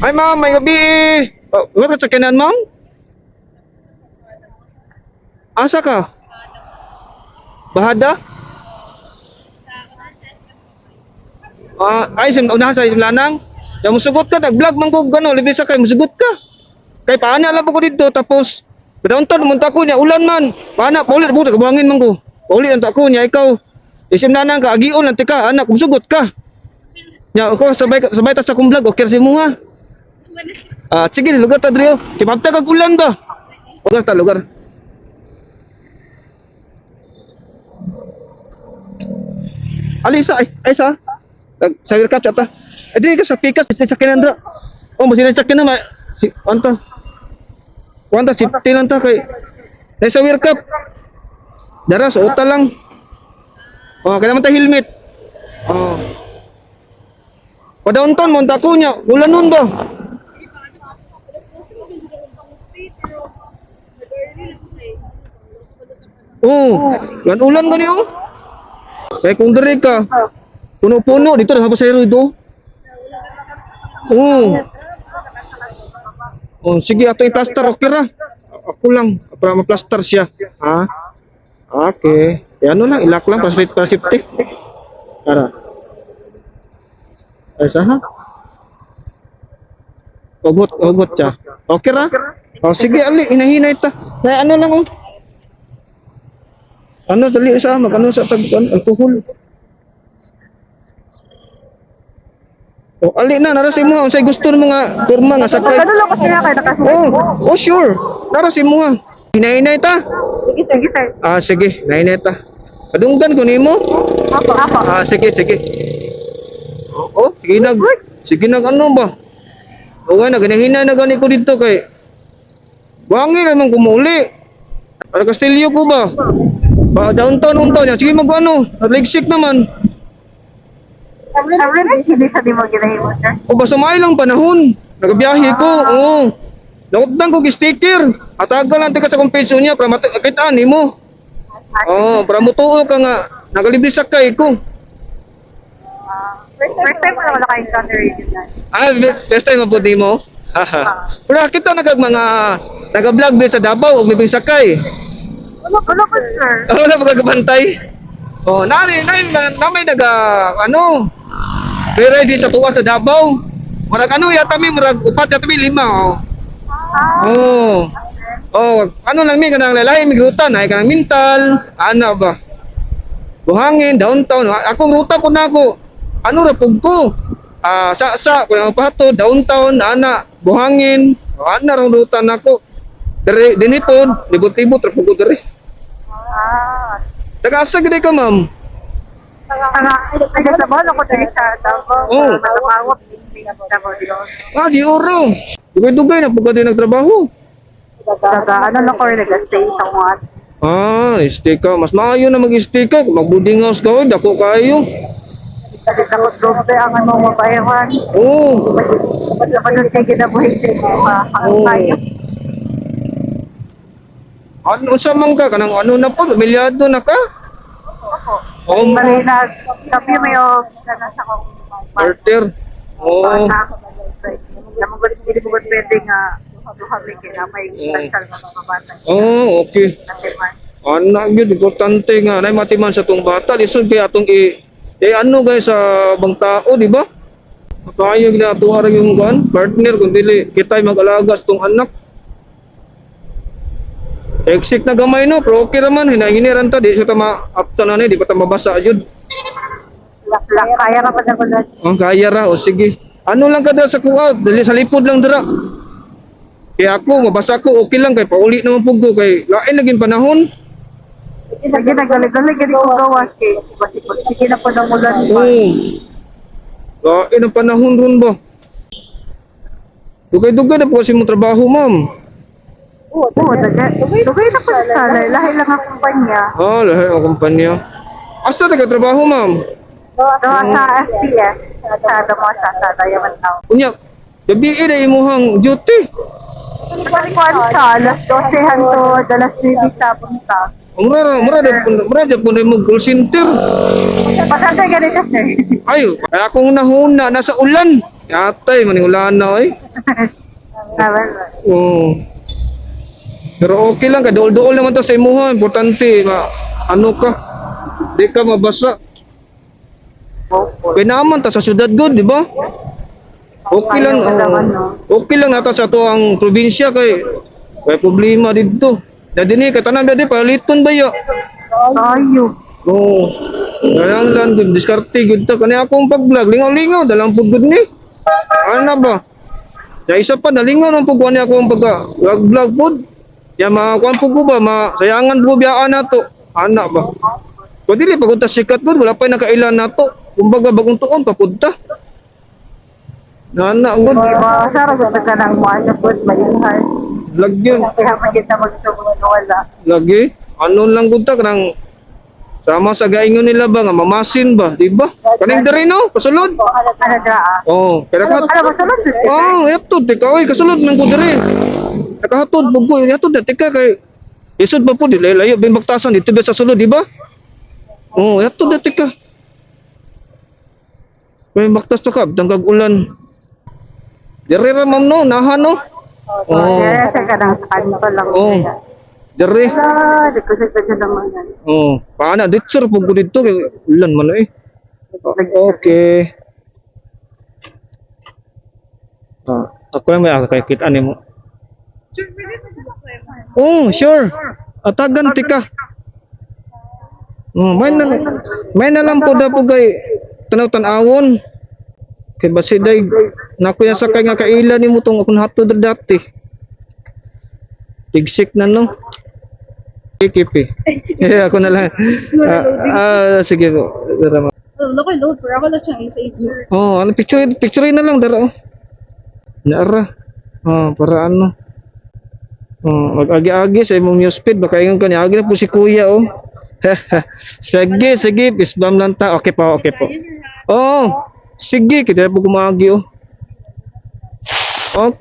Ay ma'am, may gabi. Wala ka sa kanan ma'am? Asa ka? Bahada? Ay unahan sa Lanang. Ya musugot ka, nag-vlog man ko gano, libi sa kay musugot ka. Kay paana lang ko dito tapos daunton munta ko niya ulan man. Paana paulit buta kabuhangin man ko. Paulit ang ko niya ikaw. Isim Lanang ka agion lang tika anak musugot ka. Ya ako sabay ta sa kong vlog okay si mo ha. Sige lugar ta drio. Kibabta kag ulan ba? Lugar. Alisa ay sa welcome chat ta. Adi ka sa pikas sa kinandra. Oh, mo sinasakyan na si anta. Kuanta safety lang ta kay sa welcome. Dara sa uta lang. Oh, kailangan ta helmet. Oh. Padaunton mo ta ko nya, ulan nun ba? Oh, ulan gani oh. Kaya kung diri ka, puno-puno dito na pasayro ito. Sige ato i-plaster okay ra. Ako lang para ma-plaster siya. Ha? Okay. Ano lang ilak lang para safety. Tara. Ay sa ha? Ugot siya. Okay ra? Sige ali hinahinay ta. Na ano lang oh. Ano dali sa magano sa alcohol. Ali na nara si mo unsay gusto mo nga kurma nga sakay. Ano lang ko sila kay nakasuot. Sure. Nara si mo. Hinahinay ta. Sige sir. Sige, hinahinay ta. Kadunggan ko nimo. Apo. Sige. Sige nag ano ba? Okay na ganahinay na gani ko dito kay Wangi naman kumuli. Para Castillo ko ba? Downtown yan. Sige mag-ano. Nagligsik naman. Hindi sa di mo ginahimo, sir. O ba sumay lang panahon. Nagabiyahe ko. Oo. Nakutang ko sticker. Atagal lang tika sa kumpenso niya para makitaan mo. Para mutuo ka nga. Nagalibisak kay ko. First time mo wala kayong encounter yun. First time mo di mo? Haha. Pero kita nag-vlog din sa Davao og may sakay. Wala ko, sir. Wala pa kagabantay. Namay re-ride sa tuwa sa Davao. Murag yata mi murag upat yata mi 5. Ano lang mi kanang lalay mi grutan ay kanang mental, ana ba. Buhangin downtown. Akong ruta po nako. Ano ra pug ko? Sa kunang pato downtown ana buhangin. Ana ra ruta nako. Dere dinipon, libot-libot ra pug ko dere. Taga-asa gid ka, ma'am? Sa balo ko dahil sa Davao. Matapawag din Davao. Di oro. Dugay-dugay na pagka din nagtrabaho. Ano lang ko rin nag-stay sa mga. Stay ka. Mas maayo na mag-stay ka. Mag-boarding house ka, dako kayo. Kasi takot doble ang ano mo bayawan. Ba't naman sige na buhay kayo. Ano sa man ka? Kanang ano na po? Milyado na ka? Bali na, sabi mo yung nasa kong Carter. Hindi mo pwede nga duhami kaya may special na mga bata. Okay. Anak yun, importante nga. Nay matiman sa tong bata. Lisod kaya atong ano guys sa bang tao, di ba? Kaya ginatuwa rin yung partner kung dili kita'y mag-alagas tong anak. Exit na gamay no, pero okay naman, hinahiniran ta, di siya ta ma-apta na di pa ta mabasa yun. Kaya ka pa na ko na. Kaya ra, sige. Ano lang ka dira sa kuha, dali sa lipod lang dira. Kaya ako, mabasa ko, okay lang, kay pauli naman po ko, kay lain naging panahon. Sige, nagalig-galig, hindi ko gawas kay sige na po ng ulan. Lain ang panahon ron ba? Dugay-dugay na po kasi mong trabaho, ma'am. Dugay na po sa lahi lang ang kumpanya. Lahi ang kumpanya. Asa nagkatrabaho, ma'am? Sa SPS, sa Damosa, sa Diamond Town. Unya, gabi na imuhang duty. Kuwan sa alas 12 hangtod alas 3 sa punta. Mura po na mo call center. Pasantay ganito, sir. Ay, kaya akong nahuna, nasa ulan. Yatay, maning ulan na, Oo. Pero okay lang, kadool-dool naman to sa imuha. Importante, ano ka, di ka mabasa. Kaya naman ta sa syudad good, di ba? Okay lang, okay lang nata sa to ang probinsya kay problema dito. Dadi ni katanan dadi paliton ba ya? Tayo. Oo. Kaya lang good diskarte good ta kani akong pag-vlog lingaw-lingaw dalang pud good ni. Ano ba? Ya isa pa nalingaw nang pugwan ni akong pagka-vlog pod. Ya makuan po ba masayangan po biyaan nato. Ana ba? Kung dili pagod ta sikat good wala pa nakailan nato. Kumbaga bagong tuon papunta. Nana good. Sarap sa kanang mga pod mayuhan. Lagyan. Kaya magita magsubuan wala. Lagi. Ano lang good ta kanang sama sa gaingon nila ba nga mamasin ba, di ba? Kaning diri no, kasulod. Ano daa? Oh, kaya Ano ka. masunod? Oh, eto tika oy kasulod nang ko diri. Nakahatod bugo yato na tika kay isod ba po di layo bin baktasan dito ba sa sulod, di ba? Oh, eto na tika. May baktas to ka, danggag ulan. Diri ra ma'am no, nahan no. Oh. Yes, sa kanang kanto lang. Oh. Diri. Di ko sa kanya naman yan. Oh, paana ditsur pug ko dito kay ulan man eh. Okay. Ako na may kakakita mo. Oh, sure. Atagan tika. Oh, may na lang po da po kay tanaw-tanawon. Kay basiday nako ya sakay nga kaila nimo tong akong hatod dati. Tigsik na no. Kikipi. Ako na lang. Sige po. Dara. Naku, load. Pero ako na siyang isa-isa. Oh, ano picture na lang dara. Naara. Para ano. Mag-agi-agi sa imong news feed baka ingon kanya agi na po si kuya oh. Sige, isbam lang ta. Okay po. Oh, sige kita po kumagi oh. Okay.